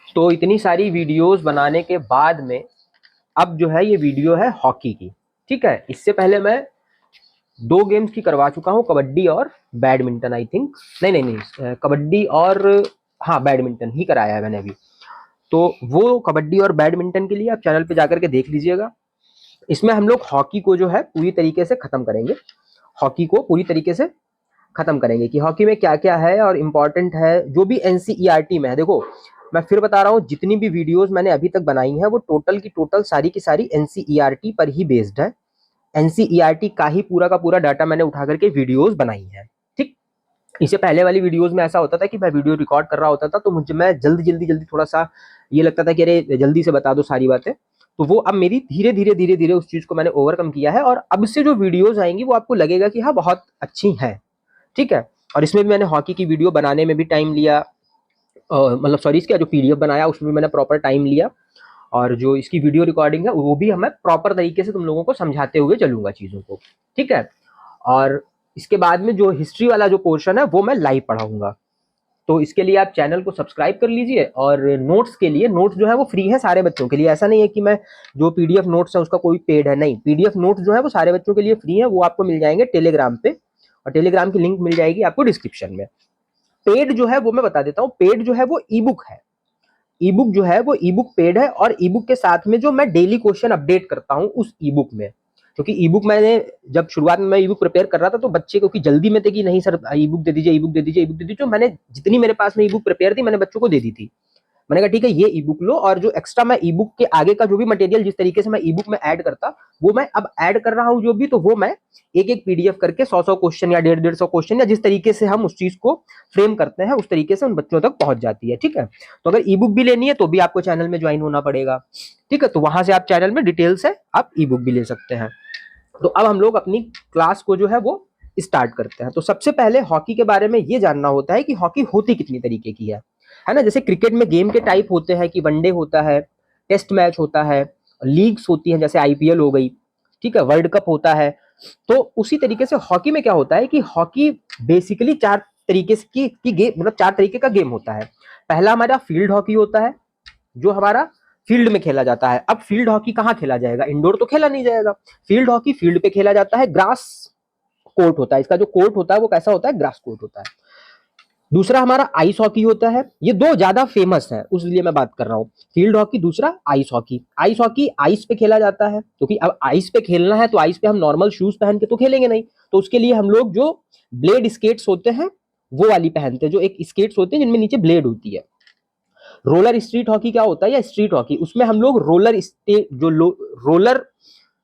तो इतनी सारी वीडियोस बनाने के बाद में अब जो है ये वीडियो है हॉकी की। ठीक है, इससे पहले मैं 2 गेम्स की करवा चुका हूँ, कबड्डी और बैडमिंटन आई थिंक। नहीं नहीं नहीं, कबड्डी और हाँ बैडमिंटन ही कराया है मैंने अभी। तो वो कबड्डी और बैडमिंटन के लिए आप चैनल पे जाकर के देख लीजिएगा। इसमें हम लोग हॉकी को जो है पूरी तरीके से खत्म करेंगे। हॉकी को पूरी तरीके से खत्म करेंगे कि हॉकी में क्या क्या है और इम्पोर्टेंट है जो भी एनसीईआरटी में है। देखो मैं फिर बता रहा हूँ, जितनी भी वीडियोस मैंने अभी तक बनाई है वो टोटल की टोटल सारी की सारी एनसीईआरटी पर ही बेस्ड है। एनसीईआरटी का ही पूरा का पूरा डाटा मैंने उठा करके वीडियोस बनाई है। ठीक, इससे पहले वाली वीडियोस में ऐसा होता था कि मैं वीडियो रिकॉर्ड कर रहा होता था तो मुझे मैं जल्दी जल्दी जल्दी थोड़ा सा ये लगता था कि अरे जल्दी से बता दो सारी बातें। तो वो अब मेरी धीरे धीरे धीरे धीरे उस चीज को मैंने ओवरकम किया है और अब से जो वीडियोस आएंगी वो आपको लगेगा कि हाँ बहुत अच्छी हैं। ठीक है, और इसमें भी मैंने हॉकी की वीडियो बनाने में भी टाइम लिया, मतलब सॉरी इसका जो पीडीएफ बनाया उसमें भी मैंने प्रॉपर टाइम लिया, और जो इसकी वीडियो रिकॉर्डिंग है वो भी हमें प्रॉपर तरीके से तुम लोगों को समझाते हुए चलूंगा चीज़ों को। ठीक है, और इसके बाद में जो हिस्ट्री वाला जो पोर्शन है वो मैं लाइव पढ़ाऊंगा। तो इसके लिए आप चैनल को सब्सक्राइब कर लीजिए। और नोट्स के लिए, नोट्स जो है वो फ्री है सारे बच्चों के लिए, ऐसा नहीं है कि मैं जो पीडीएफ नोट्स है उसका कोई पेड है, नहीं, पीडीएफ नोट्स जो है वो सारे बच्चों के लिए फ्री है, वो आपको मिल जाएंगे टेलीग्राम पे, और टेलीग्राम की लिंक मिल जाएगी आपको डिस्क्रिप्शन में। पेड जो है वो मैं बता देता हूँ, पेड जो है वो ई बुक है। ई बुक जो है वो ई बुक पेड है, और ई बुक के साथ में जो मैं डेली क्वेश्चन अपडेट करता हूँ उस ई बुक में, क्योंकि ई बुक मैंने जब शुरुआत में मैं ई बुक प्रिपेयर कर रहा था तो बच्चे क्योंकि जल्दी में थे कि नहीं सर ई बुक दे दीजिए, ई बुक दे दीजिए, ई बुक दे दीजिए, तो मैंने जितनी मेरे पास में ई बुक प्रिपेयर थी मैंने बच्चों को दे दी थी। मैंने कहा ठीक है ये ई बुक लो, और जो एक्स्ट्रा मैं ई बुक के आगे का जो भी मटेरियल जिस तरीके से मैं ई बुक में ऐड करता वो मैं अब ऐड कर रहा हूँ जो भी, तो वो मैं एक एक पीडीएफ करके 100 क्वेश्चन या 150 क्वेश्चन या जिस तरीके से हम उस चीज को फ्रेम करते हैं उस तरीके से उन बच्चों तक पहुंच जाती है। ठीक है, तो अगर ई बुक भी लेनी है तो भी आपको चैनल में ज्वाइन होना पड़ेगा। ठीक है, तो वहां से आप चैनल में डिटेल से आप ई बुक भी ले सकते हैं। तो अब हम लोग अपनी क्लास को जो है वो स्टार्ट करते हैं। तो सबसे पहले हॉकी के बारे में ये जानना होता है कि हॉकी होती कितनी तरीके की है ना। जैसे क्रिकेट में गेम के टाइप होते हैं कि वनडे होता है, टेस्ट मैच होता है, लीग्स होती हैं जैसे आईपीएल हो गई, ठीक है, वर्ल्ड कप होता है। तो उसी तरीके से हॉकी में क्या होता है कि हॉकी बेसिकली 4 तरीके की गेम, मतलब 4 तरीके का गेम होता है। पहला हमारा फील्ड हॉकी होता है जो हमारा फील्ड में खेला जाता है। अब फील्ड हॉकी कहाँ खेला जाएगा, इंडोर तो खेला नहीं जाएगा। फील्ड हॉकी फील्ड पे खेला जाता है, ग्रास कोर्ट होता है, इसका जो कोर्ट होता है वो कैसा होता है, ग्रास कोर्ट होता है। दूसरा हमारा आइस हॉकी होता है, ये दो ज्यादा फेमस है उसलिए मैं बात कर रहा हूँ, फील्ड हॉकी दूसरा ice hockey. Ice hockey ice पे खेला जाता है, क्योंकि अब आइस पे खेलना है तो आइस पे हम नॉर्मल शूज पहन के तो खेलेंगे नहीं, तो उसके लिए हम लोग जो ब्लेड स्केट्स होते हैं वो वाली पहनते हैं, जो एक स्केट्स होते हैं जिनमें नीचे ब्लेड होती है। रोलर स्ट्रीट हॉकी क्या होता है, या स्ट्रीट हॉकी, उसमें हम लोग रोलर स्टेट जो रोलर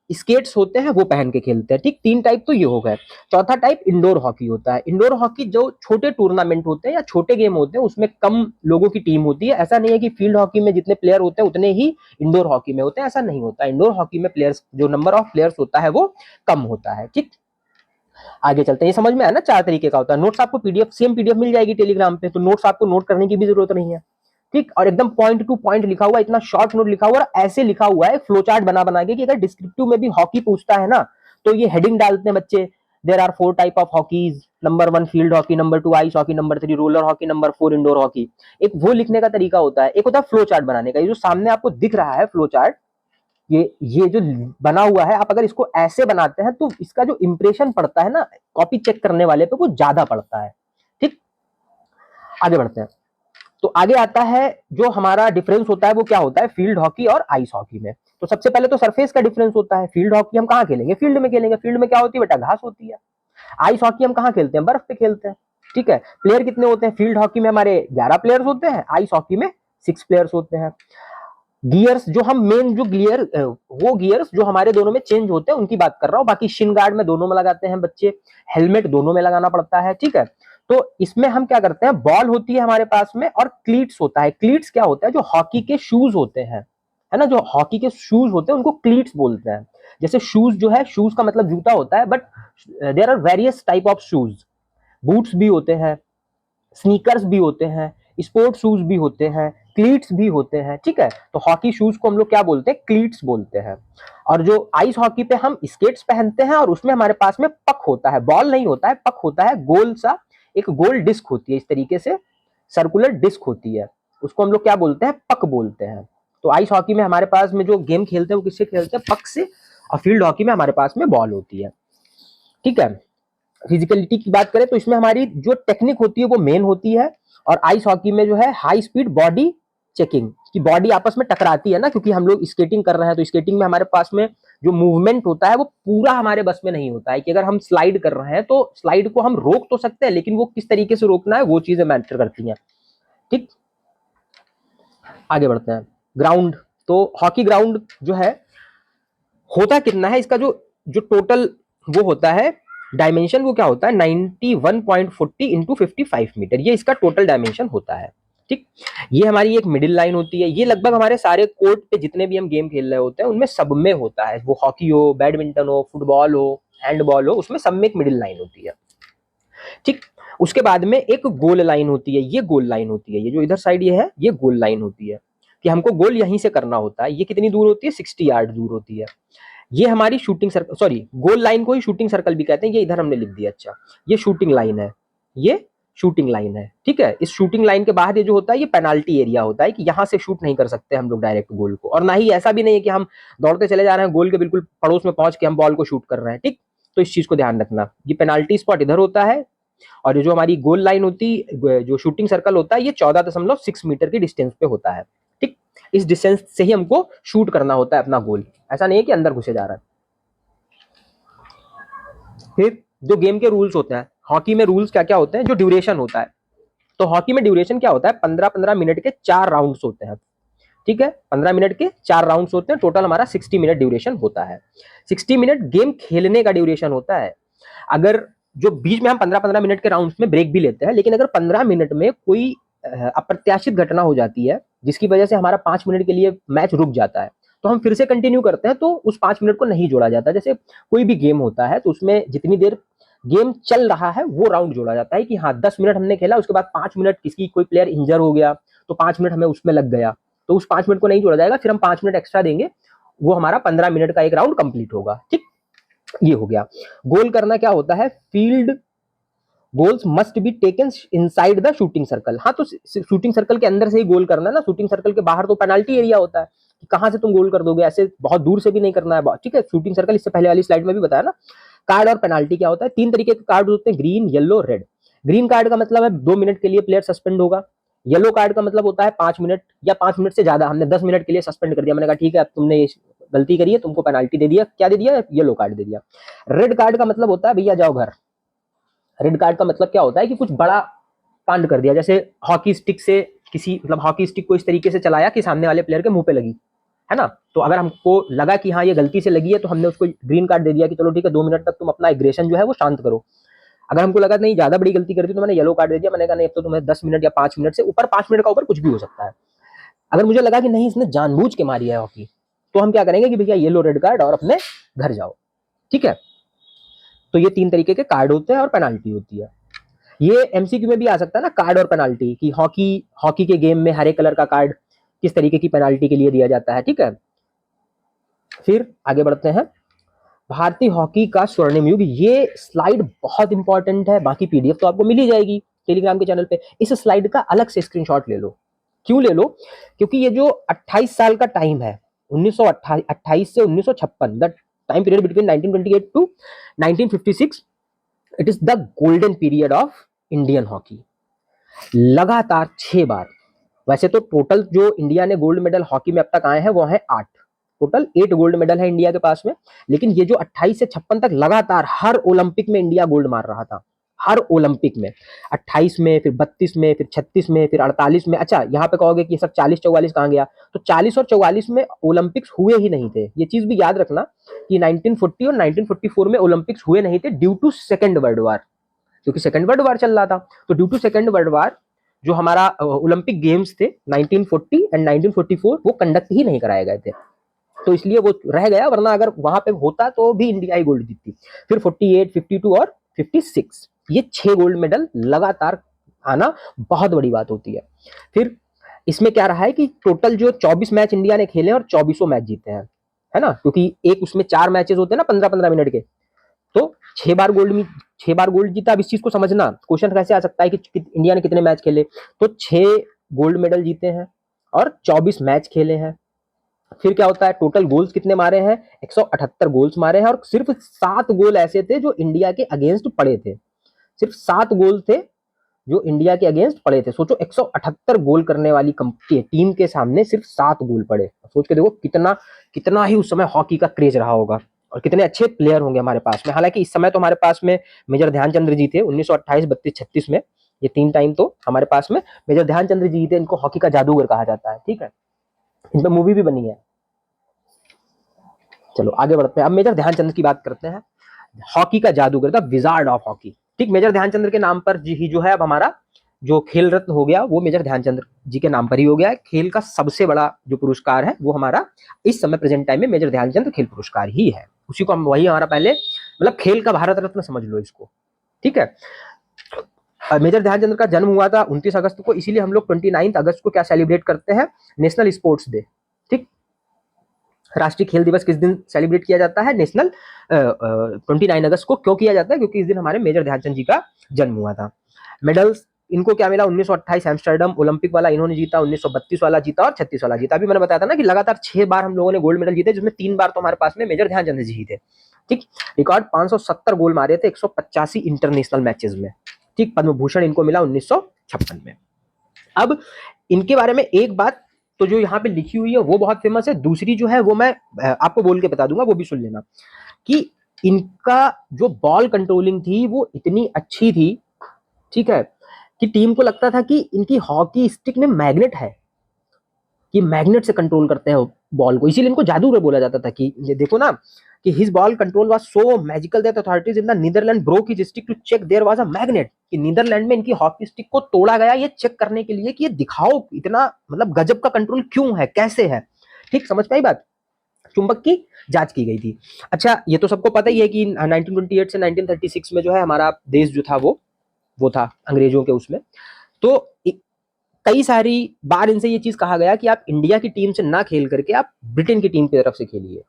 स्केट्स होते हैं वो पहन के खेलते हैं। ठीक, 3 टाइप तो ये हो गए। चौथा टाइप इंडोर हॉकी होता है। इंडोर हॉकी जो छोटे टूर्नामेंट होते हैं या छोटे गेम होते हैं उसमें कम लोगों की टीम होती है। ऐसा नहीं है कि फील्ड हॉकी में जितने प्लेयर होते हैं उतने ही इंडोर हॉकी में होते हैं, ऐसा नहीं होता। इंडोर हॉकी में प्लेयर्स जो नंबर ऑफ प्लेयर्स होता है वो कम होता है। ठीक, आगे चलते हैं। ये समझ में आया ना, 4 तरीके का होता है। नोट्स आपको पीडीएफ सेम पीडीएफ मिल जाएगी टेलीग्राम पे, तो नोट्स आपको नोट करने की भी जरूरत नहीं है। ठीक, और एकदम पॉइंट टू पॉइंट लिखा हुआ, इतना शॉर्ट नोट लिखा हुआ और ऐसे लिखा हुआ है फ्लो चार्ट बना बना के कि अगर डिस्क्रिप्टिव में भी हॉकी पूछता है ना तो ये हेडिंग डालते हैं बच्चे, there are 4 type of hockeys, number 1 field hockey, number 2 ice hockey, number 3 roller hockey, number 4 indoor hockey. एक वो लिखने का तरीका होता है, एक होता है फ्लो चार्ट बनाने का। ये जो सामने आपको दिख रहा है फ्लो चार्ट, ये जो बना हुआ है, आप अगर इसको ऐसे बनाते हैं तो इसका जो इंप्रेशन पड़ता है ना कॉपी चेक करने वाले पे वो ज्यादा पड़ता है। ठीक, आगे बढ़ते हैं। तो आगे आता है जो हमारा डिफरेंस होता है वो क्या होता है फील्ड हॉकी और आइस हॉकी में। तो सबसे पहले तो सरफेस का डिफरेंस होता है। फील्ड हॉकी हम कहाँ खेलेंगे, फील्ड में खेलेंगे। फील्ड में क्या होती है बेटा, घास होती है। आइस हॉकी हम कहाँ खेलते हैं, बर्फ पे खेलते हैं। ठीक है, प्लेयर कितने होते हैं, फील्ड हॉकी में हमारे 11 प्लेयर्स होते हैं, आइस हॉकी में 6 प्लेयर्स होते हैं। गियर्स जो हम मेन जो गियर वो गियर्स जो हमारे दोनों में चेंज होते हैं उनकी बात कर रहा हूं, बाकी शिन गार्ड में दोनों में लगाते हैं बच्चे, हेलमेट दोनों में लगाना पड़ता है। ठीक है, तो इसमें हम क्या करते हैं, बॉल होती है हमारे पास में और क्लीट्स होता है। क्लीट्स क्या होता है, जो हॉकी के शूज होते हैं, है ना, जो हॉकी के शूज होते हैं उनको क्लीट्स बोलते हैं। जैसे शूज जो है, शूज का मतलब जूता होता है, but there are various type of shoes. Boots भी होते हैं, स्नीकर्स भी होते हैं, स्पोर्ट शूज भी होते हैं, क्लीट्स भी होते हैं। ठीक है, तो हॉकी शूज को हम लोग क्या बोलते हैं, क्लीट्स बोलते हैं। और जो आइस हॉकी पे हम स्केट्स पहनते हैं और उसमें हमारे पास में पक होता है, बॉल नहीं होता है, पक होता है, गोल सा एक गोल डिस्क होती है, इस तरीके से सर्कुलर डिस्क होती है। उसको हम लोग क्या बोलते हैं, पक बोलते हैं। तो आइस हॉकी में हमारे पास में जो गेम खेलते हैं वो किससे खेलते हैं, पक से। और फील्ड हॉकी में हमारे पास में बॉल होती है, ठीक है। फिजिकलिटी की बात करें तो इसमें हमारी जो टेक्निक होती है वो मेन होती है, और आइस हॉकी में जो है हाई स्पीड बॉडी चेकिंग, की बॉडी आपस में टकराती है ना, क्योंकि हम लोग स्केटिंग कर रहे हैं, तो स्केटिंग में हमारे पास में जो मूवमेंट होता है वो पूरा हमारे बस में नहीं होता है, कि अगर हम स्लाइड कर रहे हैं तो स्लाइड को हम रोक तो सकते हैं, लेकिन वो किस तरीके से रोकना है वो चीजें मैटर करती हैं, ठीक। आगे बढ़ते हैं। ग्राउंड, तो हॉकी ग्राउंड जो है होता कितना है, इसका जो जो टोटल वो होता है डायमेंशन, वो क्या होता है 91.40 इंटू 55 मीटर, ये इसका टोटल डायमेंशन होता है, ठीक। ये हमारी एक मिडिल लाइन होती है, ये लगभग हमारे सारे कोर्ट पे जितने भी हम गेम खेल रहे होते हैं उनमें सब में होता है, वो हॉकी हो, बैडमिंटन हो, फुटबॉल हो, हैंडबॉल हो, उसमें सब में एक मिडिल लाइन होती है, ठीक। उसके बाद में एक गोल लाइन होती है, ये गोल लाइन होती है, ये जो इधर साइड ये है ये गोल लाइन होती है, कि हमको गोल यहीं से करना होता है। ये कितनी दूर होती है, 60 यार्ड दूर होती है। ये हमारी shooting circle, sorry goal line को ही शूटिंग सर्कल भी कहते हैं, ये इधर हमने लिख दिया, अच्छा ये शूटिंग लाइन है, ये शूटिंग लाइन है, ठीक है। इस शूटिंग लाइन के बाहर ये जो होता है ये पेनाल्टी एरिया होता है, कि यहाँ से शूट नहीं कर सकते हम लोग डायरेक्ट गोल को, और ना ही ऐसा भी नहीं है कि हम दौड़ते चले जा रहे हैं गोल के बिल्कुल पड़ोस में पहुंच के हम बॉल को शूट कर रहे हैं, ठीक। तो इस चीज को ध्यान रखना, ये पेनाल्टी स्पॉट इधर होता है, और ये जो हमारी गोल लाइन होती, जो शूटिंग सर्कल होता है, ये 14.6 मीटर की डिस्टेंस पे होता है, ठीक। इस डिस्टेंस से ही हमको शूट करना होता है अपना गोल, ऐसा नहीं है कि अंदर घुसे जा रहा है। फिर जो गेम के रूल्स होते हैं, हॉकी में रूल्स क्या क्या होते हैं, जो ड्यूरेशन होता है, तो हॉकी में ड्यूरेशन क्या होता है, 15-15 मिनट के 4 राउंड्स होते हैं, ठीक है। 15 मिनट के 4 राउंड्स होते हैं, टोटल हमारा 60 मिनट ड्यूरेशन होता है। 60 मिनट गेम खेलने का ड्यूरेशन होता है। अगर जो बीच में हम 15-15 मिनट के राउंड्स में ब्रेक भी लेते हैं, लेकिन अगर 15 मिनट में कोई अप्रत्याशित घटना हो जाती है जिसकी वजह से हमारा 5 मिनट के लिए मैच रुक जाता है, तो हम फिर से कंटिन्यू करते हैं, तो उस 5 मिनट को नहीं जोड़ा जाता। जैसे कोई भी गेम होता है तो उसमें जितनी देर गेम चल रहा है वो राउंड जोड़ा जाता है, कि हाँ 10 मिनट हमने खेला, उसके बाद 5 मिनट किसी कोई प्लेयर इंजर हो गया तो 5 मिनट हमें उसमें लग गया, तो उस 5 मिनट को नहीं जोड़ा जाएगा, फिर हम 5 मिनट एक्स्ट्रा देंगे, वो हमारा 15 मिनट का एक राउंड कंप्लीट होगा, ठीक। ये हो गया। गोल करना क्या होता है, field goals must be taken inside the shooting circle. हाँ, तो शूटिंग सर्कल के अंदर से ही गोल करना है ना, शूटिंग सर्कल के बाहर तो पेनाल्टी एरिया होता है, कि कहां से तुम गोल कर दोगे, ऐसे बहुत दूर से भी नहीं करना है, ठीक है। शूटिंग सर्कल इससे पहले वाली स्लाइड में भी बताया ना। कार्ड और पेनाल्टी क्या होता है, 3 तरीके के कार्ड होते हैं, green, yellow, red. Green card का मतलब है 2 मिनट के लिए प्लेयर सस्पेंड होगा। येलो कार्ड का मतलब होता है 5 मिनट या 5 मिनट से ज्यादा, हमने 10 मिनट के लिए सस्पेंड कर दिया, मैंने कहा ठीक है अब तुमने ये गलती करी है, तुमको पेनाल्टी दे दिया, क्या दे दिया, येलो कार्ड दे दिया। रेड कार्ड का मतलब होता है भैया जाओ घर। रेड कार्ड का मतलब क्या होता है कि कुछ बड़ा कांड कर दिया, जैसे हॉकी स्टिक से किसी, मतलब हॉकी स्टिक को इस तरीके से चलाया कि सामने वाले प्लेयर के मुंह पे लगी, है ना। तो अगर हमको लगा कि हाँ ये गलती से लगी है, तो हमने उसको ग्रीन कार्ड दे दिया कि चलो ठीक है 2 मिनट तक तुम अपना एग्रेशन जो है वो शांत करो। अगर हमको लगा नहीं ज्यादा बड़ी गलती कर दी तो मैंने येलो कार्ड दे दिया, मैंने कहा नहीं अब तो तुम्हें 10 मिनट या 5 मिनट से ऊपर, 5 मिनट का ऊपर कुछ भी हो सकता है। अगर मुझे लगा कि नहीं इसने जानबूझ के मारी है हॉकी, तो हम क्या करेंगे कि भैया येलो रेड कार्ड और अपने घर जाओ, ठीक है। तो ये 3 तरीके के कार्ड होते हैं और पेनाल्टी होती है। ये एमसीक्यू में भी आ सकता है ना, कार्ड और पेनाल्टी, कि हॉकी हॉकी के गेम में हरे कलर का कार्ड किस तरीके की पेनाल्टी के लिए दिया जाता है, ठीक है। फिर आगे बढ़ते हैं। भारतीय हॉकी का स्वर्णिम युग, ये स्लाइड बहुत इंपॉर्टेंट है, बाकी पीडीएफ तो आपको मिल ही जाएगी टेलीग्राम के चैनल पे। इस स्लाइड का अलग से स्क्रीनशॉट ले लो। क्यों ले लो, क्योंकि ये जो 28 साल का टाइम है, 1928 से 1956, the time period between 1928 to 1956, it is the golden period of Indian hockey. लगातार 6 बार, वैसे तो टोटल जो इंडिया ने गोल्ड मेडल हॉकी में अब तक आए हैं वो है 8, टोटल 8 गोल्ड मेडल है इंडिया के पास में। लेकिन ये जो 28 से 56 तक लगातार हर ओलंपिक में इंडिया गोल्ड मार रहा था, हर ओलंपिक में, 28 में, फिर 32 में, फिर 36 में, फिर 48 में। अच्छा यहाँ पे कहोगे कि सर 40-44 कहाँ गया, तो 40 और 44 में ओलंपिक्स हुए ही नहीं थे। ये चीज भी याद रखना कि 1940 और 1944 में ओलंपिक्स हुए नहीं थे due to second world war, क्योंकि सेकेंड वर्ल्ड वार चल रहा था। तो due to second world war जो हमारा ओलंपिक गेम्स थे 1940 एंड 1944 वो कंडक्ट ही नहीं कराए गए थे, तो इसलिए वो रह गया, वरना अगर वहां पे होता तो भी इंडिया ही गोल्ड जीतती। फिर 48, 52 और 56, ये 6 गोल्ड मेडल लगातार आना बहुत बड़ी बात होती है। फिर इसमें क्या रहा है कि टोटल जो 24 मैच इंडिया ने खेले और 24 मैच जीते हैं, है ना, क्योंकि एक उसमें 4 मैचेस होते हैं ना 15-15 मिनट के, तो 6 बार गोल्ड जीता। अब इस चीज को समझना, क्वेश्चन कैसे आ सकता है कि इंडिया ने कितने मैच खेले, तो 6 गोल्ड मेडल जीते हैं और 24 मैच खेले हैं। फिर क्या होता है, टोटल गोल्स कितने मारे हैं, 178 गोल्स मारे हैं, और सिर्फ 7 गोल ऐसे थे जो इंडिया के अगेंस्ट पड़े थे। सिर्फ 7 गोल थे जो इंडिया के अगेंस्ट पड़े थे। सोचो 178 गोल करने वाली टीम के सामने सिर्फ 7 गोल पड़े। सोच के देखो कितना कितना ही उस समय हॉकी का क्रेज रहा होगा और कितने अच्छे प्लेयर होंगे हमारे पास में। हालांकि इस समय तो हमारे पास में मेजर ध्यानचंद्र जी थे 1928, 32, 36 में, ये 3 टाइम तो हमारे पास में मेजर ध्यानचंद्र जी थे। इनको हॉकी का जादूगर कहा जाता है, ठीक है, इन पर मूवी भी बनी है। चलो आगे बढ़ते हैं, अब मेजर ध्यानचंद्र की बात करते हैं। हॉकी का जादूगर, द विजार्ड ऑफ हॉकी, ठीक, मेजर ध्यानचंद्र के नाम पर जी ही जो है अब हमारा जो खेल रत्न हो गया वो मेजर ध्यानचंद्र जी के नाम पर ही हो गया है। खेल का सबसे बड़ा जो पुरस्कार है वो हमारा इस समय प्रेजेंट टाइम में मेजर ध्यानचंद्र खेल पुरस्कार ही है। उसी को हम, वही हमारा पहले मतलब खेल का भारत रत्न समझ लो इसको, ठीक है। मेजर ध्यानचंद्र का जन्म हुआ था 29 अगस्त को, इसीलिए हम लोग 29 अगस्त को क्या सेलिब्रेट करते हैं, नेशनल स्पोर्ट्स डे, ठीक। राष्ट्रीय खेल दिवस किस दिन सेलिब्रेट किया जाता है, नेशनल 29 अगस्त को। क्यों किया जाता है, क्योंकि इस दिन हमारे मेजर ध्यानचंद जी का जन्म हुआ था। मेडल्स इनको क्या मिला, 1928 एम्स्टर्डम ओलंपिक वाला इन्होंने जीता, 1932 वाला जीता और 36 वाला जीता। अभी मैंने बताया था ना कि लगातार 6 बार हम लोगों ने गोल्ड मेडल जीते, जिसमें 3 बार तो हमारे पास में मेजर ध्यानचंद जी ही थे, ठीक। रिकॉर्ड 570 गोल मारे थे 185 इंटरनेशनल मैचेस में, ठीक। पद्म भूषण इनको मिला 1956 में। अब इनके बारे में एक बात तो जो यहाँ पे लिखी हुई है वो बहुत फेमस है, दूसरी जो है वो मैं आपको बोल के बता दूंगा, वो भी सुन लेना, कि इनका जो बॉल कंट्रोलिंग थी वो इतनी अच्छी थी, ठीक है, कि टीम को लगता था कि इनकी हॉकी स्टिक में मैग्नेट है, कि मैग्नेट से कंट्रोल करते हैं बॉल को, इसीलिए इनको जादूगर बोला जाता था। कि ये देखो ना कि his ball control was so magical that authorities in the Netherland broke his stick to check there was a magnet, कि नीदरलैंड में इनकी हॉकी स्टिक को तोड़ा गया ये चेक करने के लिए कि ये दिखाओ इतना मतलब गजब का कंट्रोल क्यों है, कैसे है, ठीक, समझ पाई बात। चुंबक की जांच की गई थी। अच्छा ये तो सबको पता ही है कि 1928 से 1936 में जो है हमारा देश जो था वो था अंग्रेजों के उसमें। तो कई सारी बार इनसे ये चीज कहा गया कि आप इंडिया की टीम से ना खेल करके आप ब्रिटेन की टीम की तरफ से खेलिए,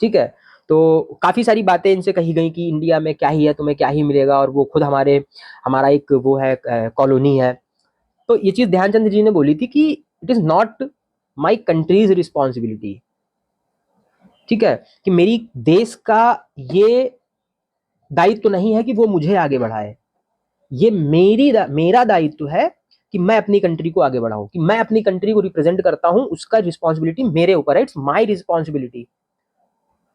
ठीक है। तो काफी सारी बातें इनसे कही गई कि इंडिया में क्या ही है, तुम्हें क्या ही मिलेगा, और वो खुद हमारा एक वो है कॉलोनी है। तो ये चीज ध्यानचंद जी ने बोली थी कि it is not my countries responsibility, ठीक है, कि मेरी देश का ये दायित्व तो नहीं है कि वो मुझे आगे बढ़ाए, ये मेरा दायित्व है कि मैं अपनी कंट्री को आगे बढ़ाऊं, कि मैं अपनी कंट्री को रिप्रेजेंट करता हूं, उसका रिस्पॉन्सिबिलिटी मेरे ऊपर है, it's my responsibility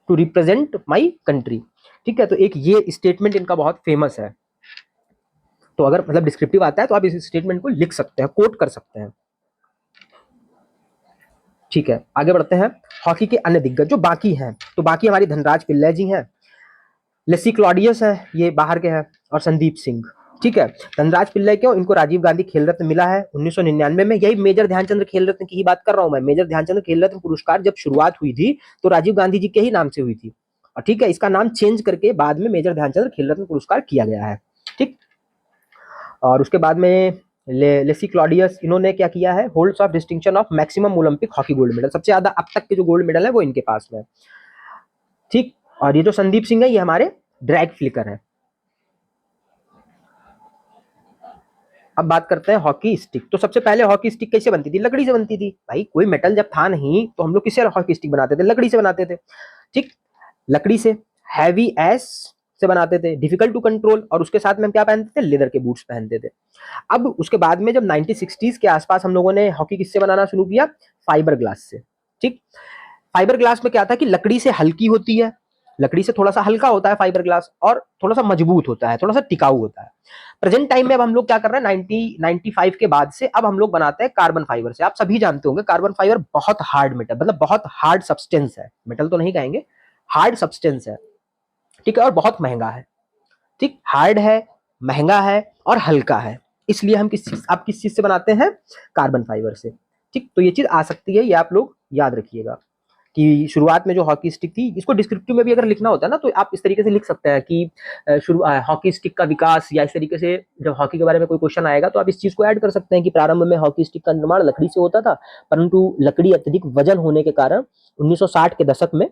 to represent my country, ठीक है। तो एक ये स्टेटमेंट इनका बहुत फेमस है। तो अगर मतलब डिस्क्रिप्टिव आता है तो आप इस स्टेटमेंट को लिख सकते हैं, कोट कर सकते हैं, ठीक है। आगे बढ़ते हैं, हॉकी के अन्य दिग्गज जो बाकी हैं, तो बाकी हमारी धनराज पिल्लै जी हैं, लेसी क्लॉडियस है, ये बाहर के हैं, और संदीप सिंह, ठीक है। धनराज पिल्लै क्यों, इनको राजीव गांधी खेल रत्न मिला है 1999 में। यही मेजर ध्यानचंद्र खेल रत्न की ही बात कर रहा हूं मैं। मेजर ध्यानचंद्र खेल रत्न पुरस्कार जब शुरुआत हुई थी तो राजीव गांधी जी के ही नाम से हुई थी, और ठीक है, इसका नाम चेंज करके बाद में मेजर ध्यानचंद्र खेल रत्न पुरस्कार किया गया है, ठीक। और उसके बाद में लेसी क्लॉडियस, इन्होंने क्या किया है, holds of distinction of maximum Olympic hockey gold medal, सबसे ज्यादा अब तक के जो गोल्ड मेडल है वो इनके पास में, ठीक। और ये जो संदीप सिंह है ये हमारे ड्रैग फ्लिकर है। अब बात करते हैं हॉकी स्टिक। तो सबसे पहले हॉकी स्टिक कैसे बनती थी, लकड़ी से बनती थी भाई, कोई मेटल जब था नहीं तो हम लोग किससे हॉकी स्टिक बनाते थे, लकड़ी से बनाते थे, ठीक, लकड़ी से, हैवी एस से बनाते थे, डिफिकल्ट टू कंट्रोल, और उसके साथ में हम क्या पहनते थे, लेदर के बूट्स पहनते थे। अब उसके बाद में जब 1960s के आसपास हम लोगों ने हॉकी किससे बनाना शुरू किया, फाइबर ग्लास से, ठीक। फाइबर ग्लास में क्या था कि लकड़ी से हल्की होती है, लकड़ी से थोड़ा सा हल्का होता है फाइबर ग्लास, और थोड़ा सा मजबूत होता है, थोड़ा सा टिकाऊ होता है। प्रेजेंट टाइम में अब हम लोग क्या कर रहे हैं, 1995 के बाद से अब हम लोग बनाते हैं कार्बन फाइबर से। आप सभी जानते होंगे कार्बन फाइबर बहुत हार्ड मेटल, मतलब बहुत हार्ड सब्सटेंस है, मेटल तो नहीं कहेंगे, हार्ड सब्सटेंस है, ठीक है, और बहुत महंगा है, ठीक, हार्ड है, महंगा है और हल्का है, इसलिए हम आप किस चीज से बनाते हैं, कार्बन फाइबर से, ठीक। तो ये चीज आ सकती है, ये आप लोग याद रखिएगा कि शुरुआत में जो हॉकी स्टिक थी, इसको डिस्क्रिप्टिव में भी अगर लिखना होता है ना तो आप इस तरीके से लिख सकते हैं कि हॉकी स्टिक का विकास, या इस तरीके से जब हॉकी के बारे में कोई क्वेश्चन आएगा तो आप इस चीज को ऐड कर सकते हैं कि प्रारंभ में हॉकी स्टिक का निर्माण लकड़ी से होता था, परंतु लकड़ी अत्यधिक वजन होने के कारण 1960 के दशक में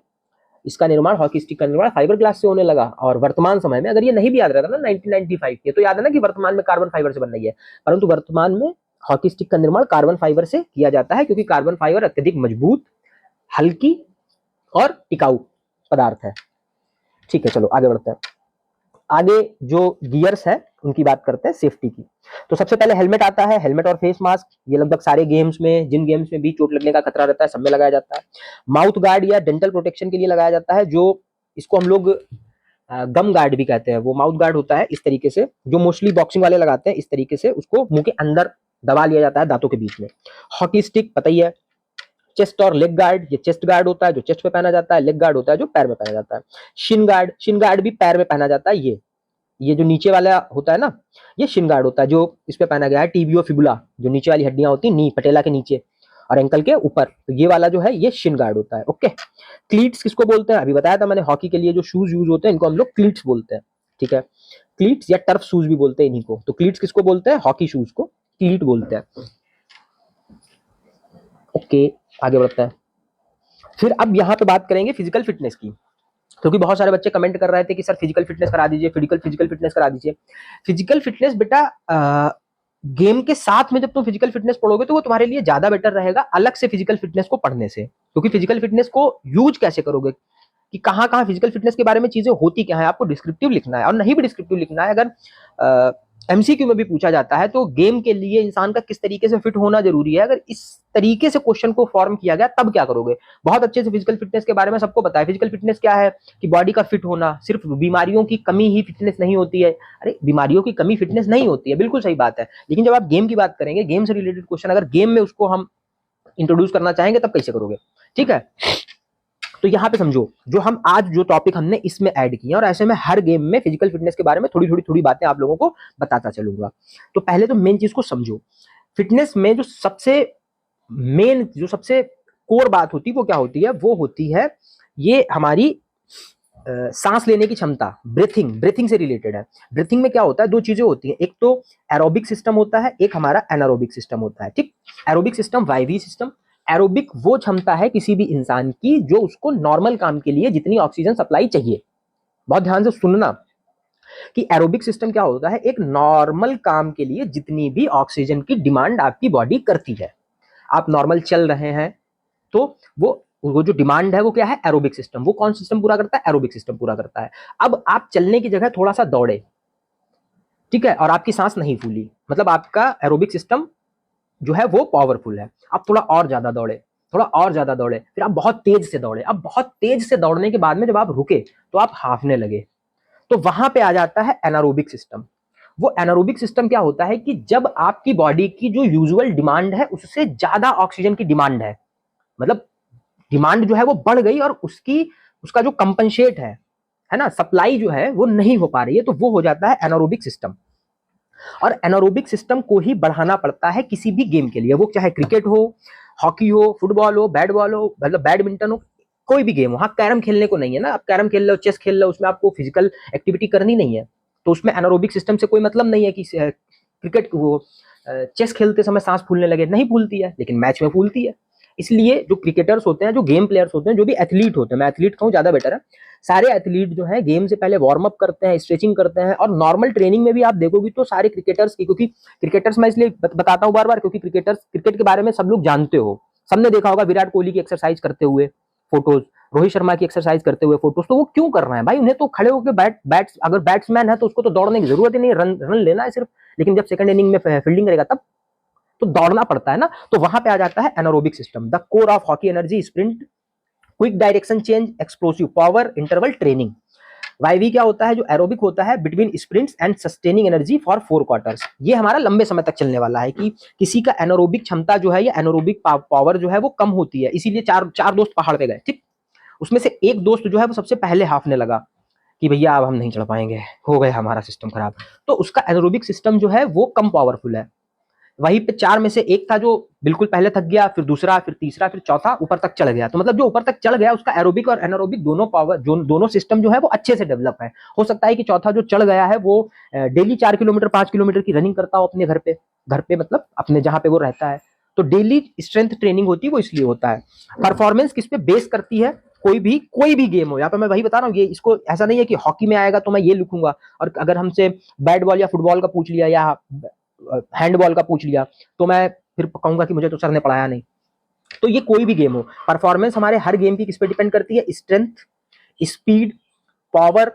इसका निर्माण, हॉकी स्टिक का निर्माण फाइबर ग्लास से होने लगा। और वर्तमान समय में, अगर ये नहीं भी याद रहता ना 1995 के, तो याद है ना कि वर्तमान में कार्बन फाइबर से बन रही है, परंतु वर्तमान में हॉकी स्टिक का निर्माण कार्बन फाइबर से किया जाता है क्योंकि कार्बन फाइबर अत्यधिक मजबूत, हल्की और टिकाऊ पदार्थ है। ठीक है, चलो आगे बढ़ते हैं। आगे जो गियर्स है उनकी बात करते हैं, सेफ्टी की। तो सबसे पहले हेलमेट आता है, हेलमेट और फेस मास्क, ये लगभग सारे गेम्स में, जिन गेम्स में भी चोट लगने का खतरा रहता है सब में लगाया जाता है। माउथ गार्ड या डेंटल प्रोटेक्शन के लिए लगाया जाता है, जो इसको हम लोग गम गार्ड भी कहते हैं। वो माउथ गार्ड होता है इस तरीके से, जो मोस्टली बॉक्सिंग वाले लगाते हैं, इस तरीके से उसको मुंह के अंदर दबा लिया जाता है दांतों के बीच में। हॉकी स्टिक पता ही है। चेस्ट और लेग गार्ड, ये चेस्ट गार्ड होता है जो चेस्ट पे पहना जाता है, लेग गार्ड होता है जो पैर में पहना जाता है। शिन गार्ड भी पैर में पहना जाता है। ये जो नीचे वाला होता है ना, ये शिन गार्ड होता है जो इस पे पहना गया है। टीबियो फिबुला, जो नीचे वाली हड्डियां होती है नी पटेला के नीचे और एंकल के ऊपर, तो ये वाला जो है ये शिन गार्ड होता है। ओके, क्लीट्स किसको बोलते हैं, अभी बताया था मैंने, हॉकी के लिए जो शूज यूज होते हैं इनको हम लोग क्लीट्स बोलते हैं। ठीक है, क्लीट्स या टर्फ शूज भी बोलते हैं इन्हीं को। तो क्लीट्स किसको बोलते हैं, हॉकी शूज को क्लीट बोलते हैं। ओके, आगे बढ़ते हैं। फिर अब यहाँ पे बात करेंगे फिजिकल फिटनेस की, क्योंकि बहुत सारे बच्चे कमेंट कर रहे थे कि सर फिजिकल फिटनेस करा दीजिए, फिजिकल फिटनेस करा दीजिए। फिजिकल फिटनेस बेटा गेम के साथ में जब तुम फिजिकल फिटनेस पढ़ोगे तो वो तुम्हारे लिए ज्यादा बेटर रहेगा अलग से फिजिकल फिटनेस को पढ़ने से। क्योंकि फिजिकल फिटनेस को यूज कैसे करोगे, कि कहाँ कहाँ फिजिकल फिटनेस के बारे में चीजें होती क्या है, आपको डिस्क्रिप्टिव लिखना है और नहीं भी डिस्क्रिप्टिव लिखना है। अगर एमसीक्यू में भी पूछा जाता है तो गेम के लिए इंसान का किस तरीके से फिट होना जरूरी है, अगर इस तरीके से क्वेश्चन को फॉर्म किया गया तब क्या करोगे। बहुत अच्छे से फिजिकल फिटनेस के बारे में सबको पता है। फिजिकल फिटनेस क्या है कि बॉडी का फिट होना, सिर्फ बीमारियों की कमी ही फिटनेस नहीं होती है। अरे बीमारियों की कमी फिटनेस नहीं होती है, बिल्कुल सही बात है। लेकिन जब आप गेम की बात करेंगे, गेम से रिलेटेड क्वेश्चन अगर गेम में उसको हम इंट्रोड्यूस करना चाहेंगे तब कैसे करोगे। ठीक है, तो यहाँ पे समझो जो हम आज जो टॉपिक हमने इसमें ऐड किया, और ऐसे में हर गेम में फिजिकल फिटनेस के बारे में थोड़ी बातें आप लोगों को बताता चलूंगा। तो पहले तो मेन चीज को समझो। फिटनेस में जो सबसे कोर बात होती है वो क्या होती है, वो होती है ये हमारी सांस लेने की क्षमता। ब्रीथिंग से रिलेटेड है। ब्रीथिंग में क्या होता है, दो चीजें होती हैं, एक तो एरोबिक सिस्टम होता है, एक हमारा एनारोबिक सिस्टम होता है। ठीक, एरोबिक सिस्टम वायवीय सिस्टम। एरोबिक वो क्षमता है किसी भी इंसान की जो उसको नॉर्मल काम के लिए जितनी ऑक्सीजन सप्लाई चाहिए। बहुत ध्यान से सुनना कि एरोबिक सिस्टम क्या होता है, एक नॉर्मल काम के लिए जितनी भी ऑक्सीजन की डिमांड आपकी बॉडी करती है। आप नॉर्मल चल रहे हैं तो वो जो डिमांड है वो क्या है, एरोबिक सिस्टम। वो कौन सिस्टम पूरा करता है, एरोबिक सिस्टम पूरा करता है। अब आप चलने की जगह थोड़ा सा दौड़े, ठीक है, और आपकी सांस नहीं फूली, मतलब आपका एरोबिक सिस्टम जो है वो पावरफुल है। आप थोड़ा और ज्यादा दौड़े, फिर आप बहुत तेज से दौड़े। अब बहुत तेज से दौड़ने के बाद में जब आप रुके तो आप हाफने लगे, तो वहां पे आ जाता है एनारोबिक सिस्टम। वो एनारोबिक सिस्टम क्या होता है कि जब आपकी बॉडी की जो यूजुअल डिमांड है उससे ज्यादा ऑक्सीजन की डिमांड है, मतलब डिमांड जो है वो बढ़ गई और उसका जो कंपनसेट है ना, सप्लाई जो है वो नहीं हो पा रही है, तो वो हो जाता है एनारोबिक सिस्टम। और एनारोबिक सिस्टम को ही बढ़ाना पड़ता है किसी भी गेम के लिए, वो चाहे क्रिकेट हो, हॉकी हो, फुटबॉल हो, बैट बॉल हो, मतलब बैडमिंटन हो, कोई भी गेम हो। हाँ, कैरम खेलने को नहीं है ना, आप कैरम खेल लो, चेस खेल लो, उसमें आपको फिजिकल एक्टिविटी करनी नहीं है, तो उसमें एनारोबिक सिस्टम से कोई मतलब नहीं है कि क्रिकेट वो चेस खेलते समय सांस फूलने लगे, नहीं फूलती है, लेकिन मैच में फूलती है। इसलिए जो क्रिकेटर्स होते हैं, जो गेम प्लेयर्स होते हैं, जो भी एथलीट होते हैं, मैं एथलीट कहूँ ज्यादा बेटर है, सारे एथलीट जो है गेम से पहले वार्म अप करते हैं, स्ट्रेचिंग करते हैं, और नॉर्मल ट्रेनिंग में भी आप देखोगे तो सारे क्रिकेटर्स की, क्योंकि क्रिकेटर्स मैं इसलिए बताता हूँ बार बार क्योंकि क्रिकेट के बारे में सब लोग जानते हो, सबने देखा होगा विराट कोहली की एक्सरसाइज करते हुए फोटोज, रोहित शर्मा की एक्सरसाइज करते हुए फोटोज। तो वो क्यों कर रहे हैं भाई, उन्हें तो खड़े होकर अगर बैट्समैन है तो उसको तो दौड़ने की जरूरत ही नहीं, रन लेना है सिर्फ, लेकिन जब सेकंड इनिंग में फील्डिंग करेगा तब तो दौड़ना पड़ता है ना। तो वहां पे आ जाता है anaerobic system. The core of hockey energy, sprint, quick direction change, explosive power, interval training. YV क्या होता है, जो एरोबिक होता है, between sprints and sustaining energy for 4 quarters. ये हमारा लंबे समय तक चलने वाला है, कि किसी का एनारोबिक क्षमता जो है या एनारोबिक पावर जो है वो कम होती है। इसीलिए चार दोस्त पहाड़ पे गए, ठीक, उसमें से एक दोस्त जो है वो सबसे पहले हाफने लगा कि भैया अब हम नहीं चढ़ पाएंगे, हो गया हमारा सिस्टम खराब। तो उसका एनारोबिक सिस्टम जो है वो कम पावरफुल है। वहीं पे 4 में से एक था जो बिल्कुल पहले थक गया, फिर दूसरा, फिर तीसरा, फिर चौथा ऊपर तक चढ़ गया। तो मतलब जो ऊपर तक चढ़ गया उसका एरोबिक और एनारोबिक दोनों सिस्टम जो है वो अच्छे से डेवलप है। हो सकता है कि चौथा जो चढ़ गया है वो डेली 4 किलोमीटर 5 किलोमीटर की रनिंग करता हो अपने घर पे मतलब अपने जहां पे वो रहता है। तो डेली स्ट्रेंथ ट्रेनिंग होती है, वो इसलिए होता है। परफॉर्मेंस किस पे बेस करती है, कोई भी गेम हो, यहाँ पे मैं वही बता रहा हूँ, ये इसको ऐसा नहीं है कि हॉकी में आएगा तो मैं ये लिखूंगा, और अगर हमसे बैट बॉल या फुटबॉल का पूछ लिया या हैंडबॉल का पूछ लिया तो मैं फिर कहूंगा कि मुझे तो सर ने पढ़ाया नहीं। तो ये कोई भी गेम हो, परफॉर्मेंस हमारे हर गेम की किस पे डिपेंड करती है? स्ट्रेंथ, स्पीड, पावर,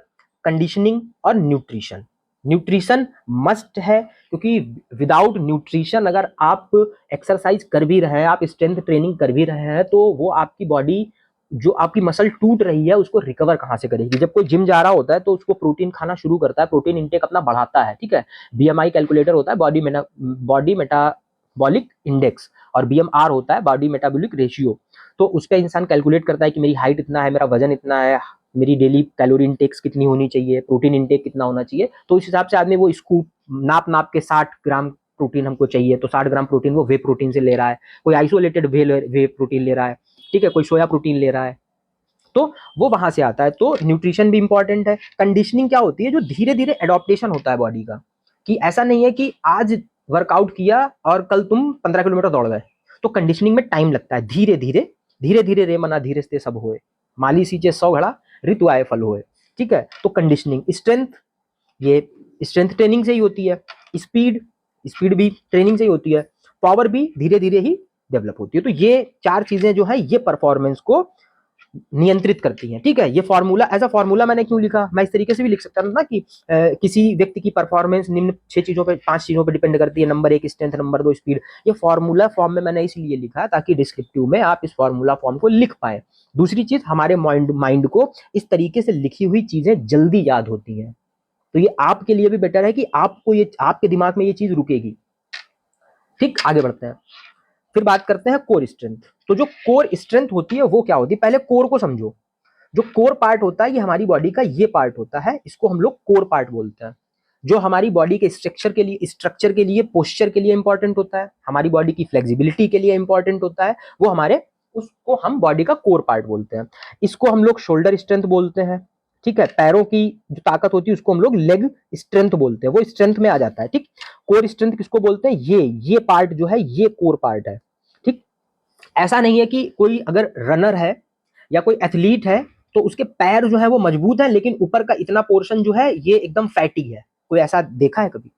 कंडीशनिंग और न्यूट्रिशन। न्यूट्रिशन मस्ट है, क्योंकि विदाउट न्यूट्रिशन अगर आप एक्सरसाइज कर भी रहे हैं, आप स्ट्रेंथ ट्रेनिंग कर भी रहे हैं, तो वो आपकी बॉडी, जो आपकी मसल टूट रही है उसको रिकवर कहाँ से करेगी? जब कोई जिम जा रहा होता है तो उसको प्रोटीन खाना शुरू करता है, प्रोटीन इंटेक अपना बढ़ाता है, ठीक है। बीएमआई कैलकुलेटर होता है, बॉडी मेटाबॉलिक इंडेक्स, और बीएमआर होता है बॉडी मेटाबॉलिक रेशियो। तो उस पर इंसान कैलकुलेट करता है कि मेरी हाइट इतना है, मेरा वजन इतना है, मेरी डेली कैलोरी इंटेक्स कितनी होनी चाहिए, प्रोटीन इंटेक कितना होना चाहिए। तो उस हिसाब से आदमी वो स्कूप नाप नाप के 60 ग्राम प्रोटीन हमको चाहिए तो 60 ग्राम प्रोटीन वो वे प्रोटीन से ले रहा है, कोई आइसोलेटेड वे प्रोटीन ले रहा है, ठीक है, कोई सोया प्रोटीन ले रहा है, तो वो वहां से आता है। तो न्यूट्रिशन भी इंपॉर्टेंट है। कंडीशनिंग क्या होती है? जो धीरे धीरे एडॉप्टेशन होता है बॉडी का, कि ऐसा नहीं है कि आज वर्कआउट किया और कल तुम 15 किलोमीटर दौड़ गए। तो कंडीशनिंग में टाइम लगता है, धीरे धीरे धीरे धीरे रे मना धीरे से सब होए, माली सींचे 100 घड़ा ऋतु आए फल होए, ठीक है। तो कंडीशनिंग, स्ट्रेंथ, ये स्ट्रेंथ ट्रेनिंग से ही होती है। स्पीड, स्पीड भी ट्रेनिंग से ही होती है। पावर भी धीरे धीरे ही डेवलप होती है। तो ये चार चीजें जो है ये परफॉर्मेंस को नियंत्रित करती हैं, ठीक है। ये फॉर्मूला, एज अ फॉर्मूला मैंने क्यों लिखा? मैं इस तरीके से भी लिख सकता था ना कि किसी व्यक्ति की परफॉर्मेंस निम्न 6 चीजों पे, 5 चीजों पे डिपेंड करती है। Number 1 strength, number 2 speed. ये फॉर्मूला फॉर्म में मैंने इसलिए लिखा ताकि डिस्क्रिप्टिव में आप इस फॉर्मूला फॉर्म को लिख पाए। दूसरी चीज, हमारे माइंड को इस तरीके से लिखी हुई चीजें जल्दी याद होती हैं, तो ये आपके लिए भी बेटर है कि आपको ये, आपके दिमाग में ये चीज रुकेगी। ठीक, आगे बढ़ते हैं। फिर बात करते हैं कोर स्ट्रेंथ। तो जो कोर स्ट्रेंथ होती है वो क्या होती है? पहले कोर को समझो। जो कोर पार्ट होता है ये हमारी बॉडी का ये पार्ट होता है, इसको हम लोग कोर पार्ट बोलते हैं। जो हमारी बॉडी के स्ट्रक्चर के लिए, पोस्चर के लिए इंपॉर्टेंट होता है, हमारी बॉडी की फ्लेक्सिबिलिटी के लिए इंपॉर्टेंट होता है, वो हमारे, उसको हम बॉडी का कोर पार्ट बोलते हैं। इसको हम लोग शोल्डर स्ट्रेंथ बोलते हैं, ठीक है। पैरों की जो ताकत होती है उसको हम लोग लेग स्ट्रेंथ बोलते हैं, वो स्ट्रेंथ में आ जाता है, ठीक। कोर स्ट्रेंथ किसको बोलते हैं? ये पार्ट जो है ये कोर पार्ट है, ठीक। ऐसा नहीं है कि कोई अगर रनर है या कोई एथलीट है तो उसके पैर जो है वो मजबूत है लेकिन ऊपर का इतना पोर्शन जो है ये एकदम फैटी है। कोई ऐसा देखा है कभी?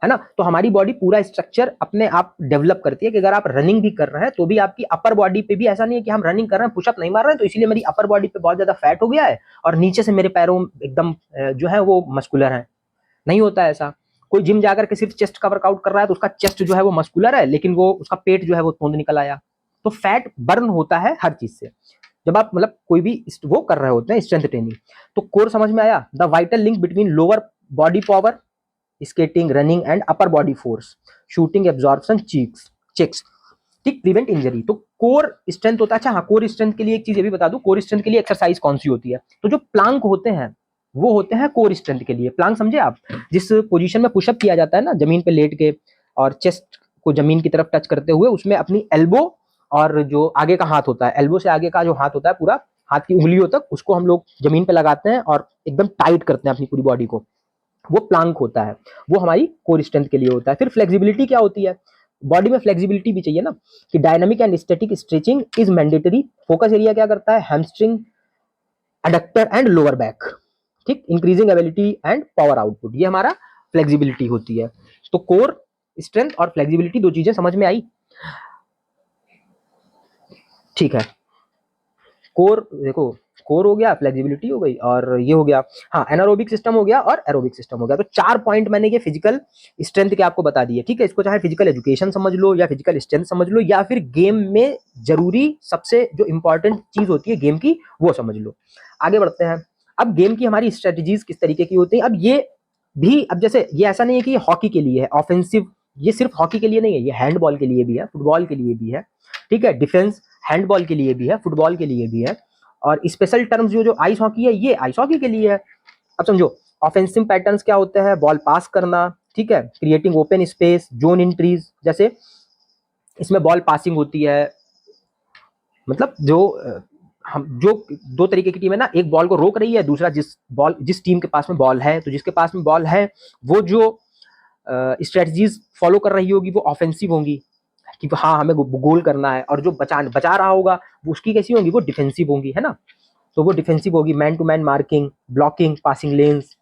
है ना? तो हमारी बॉडी पूरा स्ट्रक्चर अपने आप डेवलप करती है कि अगर आप रनिंग भी कर रहे हैं तो भी आपकी अपर बॉडी पे भी, ऐसा नहीं है कि हम रनिंग कर रहे हैं पुशअप नहीं मार रहे हैं तो इसलिए मेरी अपर बॉडी पे बहुत ज्यादा फैट हो गया है और नीचे से मेरे पैरों एकदम जो है वो मस्कुलर है। नहीं होता है ऐसा। कोई जिम जाकर के सिर्फ चेस्ट का वर्कआउट कर रहा है तो उसका चेस्ट जो है वो मस्कुलर है लेकिन वो उसका पेट जो है वो तोंद निकल आया। तो फैट बर्न होता है हर चीज से जब आप मतलब कोई भी वो कर रहे होते हैं स्ट्रेंथ ट्रेनिंग। तो कोर समझ में आया? The vital link between lower body power, skating, running and upper body force, shooting, absorption, checks, ठीक, प्रिवेंट इंजरी। तो कोर स्ट्रेंथ होता है। अच्छा हाँ, कोर स्ट्रेंथ के लिए एक चीज ये भी बता दूं, कोर स्ट्रेंथ के लिए एक्सरसाइज कौन सी होती है? तो जो प्लांक होते हैं वो होते हैं कोर स्ट्रेंथ के लिए। प्लांक समझे आप? जिस पोजीशन में पुशअप किया जाता है ना, जमीन पे लेट के और चेस्ट को जमीन की तरफ टच करते हुए, उसमें अपनी एल्बो और जो आगे का हाथ होता है, एल्बो से आगे का जो हाथ होता है पूरा हाथ की उंगलियों तक, उसको हम लोग जमीन पे लगाते हैं और एकदम टाइट करते हैं अपनी पूरी बॉडी को, वो प्लांक होता है। वो हमारी कोर स्ट्रेंथ के लिए होता है। फिर फ्लेक्सिबिलिटी क्या होती है? बॉडी में फ्लेक्सिबिलिटी भी चाहिए ना, कि dynamic and static stretching is mandatory. Focus area क्या करता है? Hamstring, adductor and lower back, ठीक, increasing ability and power output, ये हमारा फ्लेक्सिबिलिटी होती है। तो कोर स्ट्रेंथ और फ्लेक्सिबिलिटी दो चीजें समझ में आई? ठीक है। कोर देखो, कोर हो गया, फ्लेक्सिबिलिटी हो गई और ये हो गया, हाँ, एनारोबिक सिस्टम हो गया और एरोबिक सिस्टम हो गया। तो 4 पॉइंट मैंने ये फिजिकल स्ट्रेंथ के आपको बता दिए, ठीक है। इसको चाहे फिजिकल एजुकेशन समझ लो या फिजिकल स्ट्रेंथ समझ लो या फिर गेम में जरूरी सबसे जो इंपॉर्टेंट चीज होती है गेम की वो समझ लो। आगे बढ़ते हैं। अब गेम की हमारी स्ट्रेटेजीज किस तरीके की होती है? अब ये भी, अब जैसे ये ऐसा नहीं है कि ये हॉकी के लिए है ऑफेंसिव, ये सिर्फ हॉकी के लिए नहीं है, ये हैंडबॉल के लिए भी है, फुटबॉल के लिए भी है, ठीक है। डिफेंस हैंडबॉल के लिए भी है, फुटबॉल के लिए भी है। और स्पेशल टर्म्स जो आइस हॉकी है ये आइस हॉकी के लिए है। अब समझो, ऑफेंसिव पैटर्न्स क्या होते हैं? बॉल पास करना, ठीक है, creating open space, zone entries, जैसे इसमें बॉल पासिंग होती है, मतलब जो हम जो दो तरीके की टीम है ना, एक बॉल को रोक रही है, दूसरा जिस टीम के पास में बॉल है, तो जिसके पास में बॉल है वो जो स्ट्रेटजीज फॉलो कर रही होगी वो ऑफेंसिव होंगी कि हाँ हमें गोल करना है, और जो बचा रहा होगा वो उसकी कैसी होंगी? वो डिफेंसिव होंगी, है ना। तो वो डिफेंसिव होगी, man to man marking, blocking, passing lanes,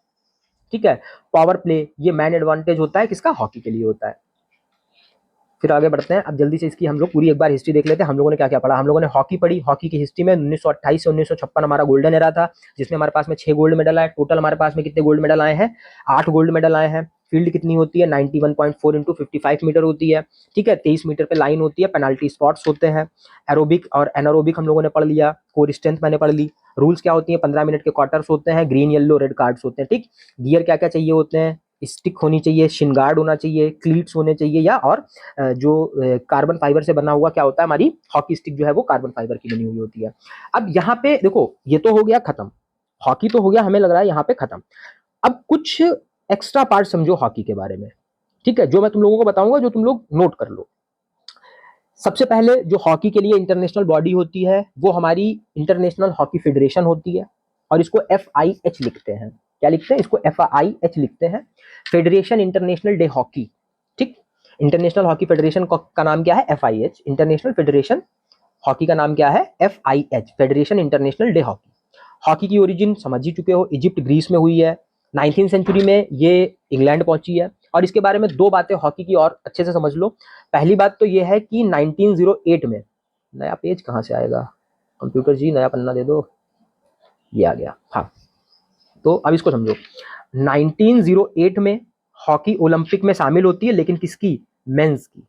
ठीक है। पावर प्ले, ये मैन एडवांटेज होता है किसका, हॉकी के लिए होता है। फिर आगे बढ़ते हैं, अब जल्दी से इसकी हम लोग पूरी एक बार हिस्ट्री देख लेते हैं। हम लोगों ने क्या क्या पढ़ा, हम लोगों ने हॉकी पढ़ी। हॉकी की हिस्ट्री में 1928 से 1956 हमारा गोल्डन एरा था, जिसमें हमारे पास में 6 गोल्ड मेडल आए। टोटल हमारे पास में कितने गोल्ड मेडल आए हैं, 8 गोल्ड मेडल आए हैं। फील्ड कितनी होती है, 91.4 इंटू 55 मीटर होती है, ठीक है। 23 मीटर पे लाइन होती है, पेनाल्टी स्पॉट्स होते हैं। एरोबिक और एनारोबिक हम लोगों ने पढ़ लिया। कोर स्ट्रेंथ मैंने पढ़ ली। रूल्स क्या होती है, 15 मिनट के क्वार्टर्स होते हैं, ग्रीन येलो रेड कार्ड्स होते हैं, ठीक। गियर क्या क्या चाहिए होते हैं, स्टिक होनी चाहिए, शिन गार्ड होना चाहिए, क्लीट्स होने चाहिए, या और जो कार्बन फाइबर से बना हुआ क्या होता है, हमारी हॉकी स्टिक जो है वो कार्बन फाइबर की बनी हुई होती है। अब यहाँ पे देखो, ये तो हो गया खत्म, हॉकी तो हो गया, हमें लग रहा है यहाँ पे खत्म। अब कुछ एक्स्ट्रा पार्ट समझो हॉकी के बारे में, ठीक है, जो मैं तुम लोगों को बताऊंगा, जो तुम लोग नोट कर लो। सबसे पहले जो हॉकी के लिए इंटरनेशनल बॉडी होती है वो हमारी इंटरनेशनल हॉकी फेडरेशन होती है, और इसको FIH लिखते हैं। क्या लिखते हैं, इसको FIH लिखते हैं, फेडरेशन इंटरनेशनल डे हॉकी, ठीक। इंटरनेशनल हॉकी फेडरेशन का नाम क्या है, FIH। इंटरनेशनल फेडरेशन हॉकी का नाम क्या है, FIH, federation international day hockey. Hockey की ओरिजिन समझ ही चुके हो, इजिप्ट ग्रीस में हुई है। 19th सेंचुरी में ये इंग्लैंड पहुंची है। और इसके बारे में दो बातें हॉकी की और अच्छे से समझ लो। पहली बात तो ये है कि 1908 में, नया पेज कहाँ से आएगा, कंप्यूटर जी नया पन्ना दे दो, ये आ गया, हाँ। तो अब इसको समझो, 1908 में हॉकी ओलंपिक में शामिल होती है, लेकिन किसकी, मेंस की,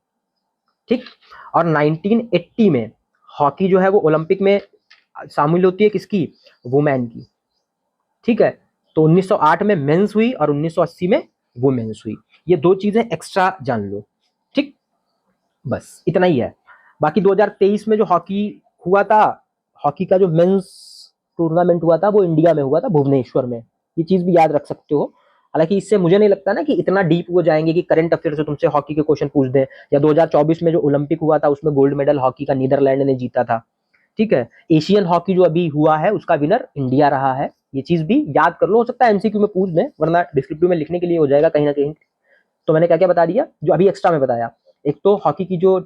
ठीक। और 1980 में हॉकी जो है वो ओलंपिक में शामिल होती है, किसकी, वुमेन की, ठीक है। तो 1908 में मेंस हुई और 1980 में वुमेन्स हुई। ये दो चीजें एक्स्ट्रा जान लो, ठीक। बस इतना ही है। बाकी 2023 में जो हॉकी हुआ था, हॉकी का जो मेंस टूर्नामेंट हुआ था वो इंडिया में हुआ था, भुवनेश्वर में। ये चीज भी याद रख सकते हो। हालांकि इससे मुझे नहीं लगता ना कि इतना डीप वो जाएंगे कि करंट अफेयर से तुमसे हॉकी के क्वेश्चन पूछ दें। या 2024 में जो ओलंपिक हुआ था उसमें गोल्ड मेडल हॉकी का नीदरलैंड ने जीता था, ठीक है। एशियन हॉकी जो अभी हुआ है उसका विनर इंडिया रहा है। ये चीज भी याद कर लो, हो सकता है MCQ में पूछ दें, वरना डिस्क्रिप्टिव में लिखने के लिए हो जाएगा कहीं ना कहीं। तो मैंने क्या क्या बता दिया जो अभी एक्स्ट्रा में बताया। एक तो हॉकी की जो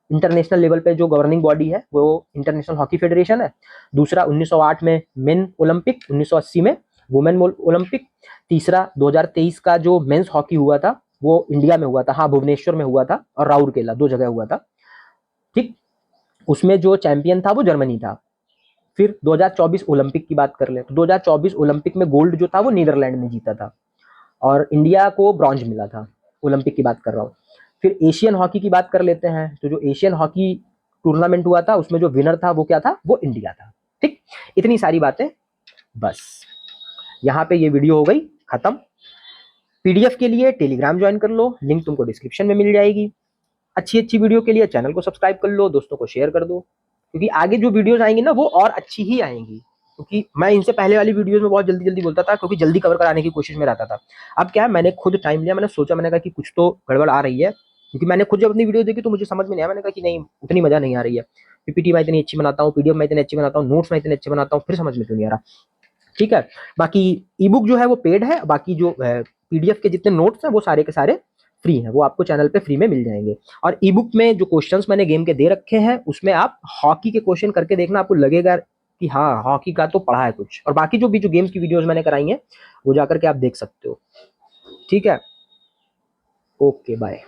इंटरनेशनल लेवल पे जो गवर्निंग बॉडी है वो इंटरनेशनल हॉकी फेडरेशन है। दूसरा 1908 में मेन ओलंपिक, 1980 में वुमेन ओलंपिक। तीसरा 2023 का जो मेंस हॉकी हुआ था वो इंडिया में हुआ था, हाँ भुवनेश्वर में हुआ था, और राउरकेला, दो जगह हुआ था, ठीक। उसमें जो चैंपियन था वो जर्मनी था। फिर 2024 ओलंपिक की बात कर ले तो 2024 ओलंपिक में गोल्ड जो था वो नीदरलैंड ने जीता था, और इंडिया को ब्रॉन्ज मिला था। ओलंपिक की बात कर रहा हूँ। फिर एशियन हॉकी की बात कर लेते हैं, तो जो एशियन हॉकी टूर्नामेंट हुआ था उसमें जो विनर था वो क्या था, वो इंडिया था, ठीक। इतनी सारी बातें, बस यहाँ पे ये वीडियो हो गई खत्म। PDF के लिए टेलीग्राम ज्वाइन कर लो, लिंक तुमको डिस्क्रिप्शन में मिल जाएगी। अच्छी अच्छी वीडियो के लिए चैनल को सब्सक्राइब कर लो, दोस्तों को शेयर कर दो, क्योंकि आगे जो वीडियोस आएंगी ना वो और अच्छी ही आएंगी। क्योंकि मैं इनसे पहले वाली वीडियोस में बहुत जल्दी जल्दी बोलता था, क्योंकि जल्दी कवर कराने की कोशिश में रहता था। अब क्या है, मैंने खुद टाइम लिया, मैंने सोचा, मैंने कहा कि कुछ तो गड़बड़ आ रही है, क्योंकि मैंने खुद जब अपनी वीडियो देखी तो मुझे समझ में नहीं आया। मैंने कहा कि नहीं, उतनी मजा नहीं आ रही है। PPT मैं इतनी अच्छी बनाता हूँ, PDF मैं इतनी अच्छी बनाता हूँ, नोट्स मैं इतने अच्छे बनाता हूँ, फिर समझ में क्यों नहीं आ रहा, ठीक है। बाकी ईबुक जो है वो पेड है, बाकी जो PDF के जितने नोट्स हैं वो सारे के सारे फ्री हैं, वो आपको चैनल पे फ्री में मिल जाएंगे। और ईबुक में जो क्वेश्चंस मैंने गेम के दे रखे हैं उसमें आप हॉकी के क्वेश्चन करके देखना, आपको लगेगा कि हाँ हॉकी का तो पढ़ा है कुछ। और बाकी जो गेम्स की वीडियोस मैंने कराई हैं वो जाकर के आप देख सकते हो, ठीक है। Okay bye.